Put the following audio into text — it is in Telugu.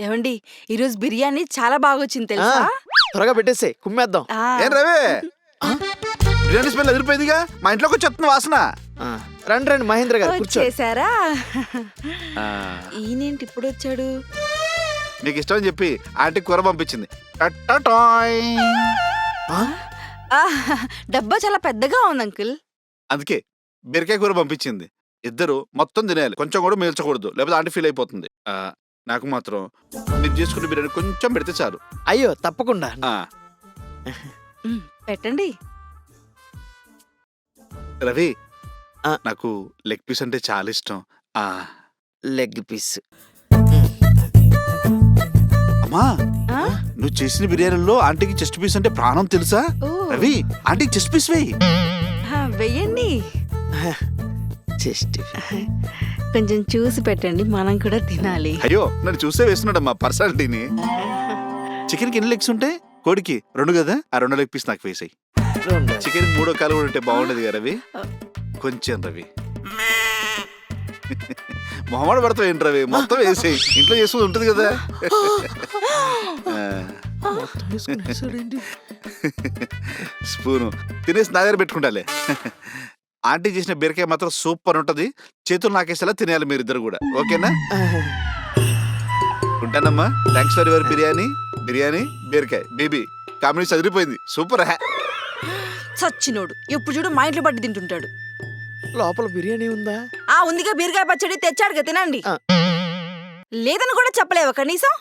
ఏమండి ఈరోజు బిర్యానీ చాలా బాగా వచ్చింది తెలుసా? త్వరగా పెట్టేసే కుమ్మేద్దాం. ఆ. ఏం రవి బిర్యానీ స్మెల్ ఎదిరిపోయిందిగా, మా ఇంట్లోకి వచ్చేస్తుంది వాసన. రండి రండి మహేంద్ర గారు కూర్చో. వచ్చేసారా? ఆ, ఈయనేంటి ఇప్పుడు వచ్చాడు? నీకు ఇష్టం అని చెప్పి ఆంటీ కూర పంపించింది. టట్టటాయ్. ఆ, డబ్బా చాలా పెద్దగా ఉంది అంకుల్. అందుకే బీరకాయ కూర పంపించింది. ఇద్దరు మొత్తం తినేయాలి, కొంచెం కూడా మిల్చకూడదు, లేకపోతే ఆంటీ ఫీల్ అయిపోతుంది. నాకు మాత్రం మీరు చేసుకున్న బిర్యానీ కొంచెం పెడితే చాలు. అయ్యో తప్పకుండా. ఆ, పెట్టండి. రవి ఆ. నాకు లెగ్ పీస్ అంటే చాలా ఇష్టం. Leg piece. అమ్మా, ఆ? నువ్వు చేసిన బిర్యానీలో ఆంటీకి చెస్ట్ పీస్ అంటే ప్రాణం తెలుసా? ఓ. రవి ఆంటీకి చెస్ట్ పీస్ వేయి. వెయ్యండి. చెస్ట్. కొంచెం చూసి పెట్టండి, మనం కూడా తినాలి. అయ్యో నన్ను చూసే వేస్తున్నాడమ్మా పర్సనాలిటీని. చికెన్కి ఎన్ని లెగ్స్ ఉంటాయి? కోడికి 2 కదా, ఆ 2 లెగ్ పీస్ నాకు వేసాయి. చికెన్ 3వ కాలు కూడా ఉంటే బాగుండేది కదా రవి. కొంచెం రవి మొహమాట పడతావు ఏంటి రవి, మొత్తం వేసేయి, ఇంట్లో చేసుకుని ఉంటుంది కదా. స్పూను తినేసి నా దగ్గర పెట్టుకుంటాలే. ఆంటీ చేసిన బీరకాయ మాత్రం సూపర్ ఉంటది, చేతులు నాకేసేలా తినేయాలి మీరిద్దరు కూడా, ఓకేనా? ఉంటానమ్మా. Thanks for your biryani. Biryani బీరకాయ బేబీ కాంబినేషన్ చదిరిపోయింది, సూపర్. సచ్చినోడు ఎప్పుడు చూడు మా ఇంట్లో పట్టి తింటుంటాడు. లోపల బిర్యానీ ఉందా? ఉందిగా బీరకాయ పచ్చడి తెచ్చాడుగా, తినండి. ఆ. లేదని కూడా చెప్పలేవా కనీసం?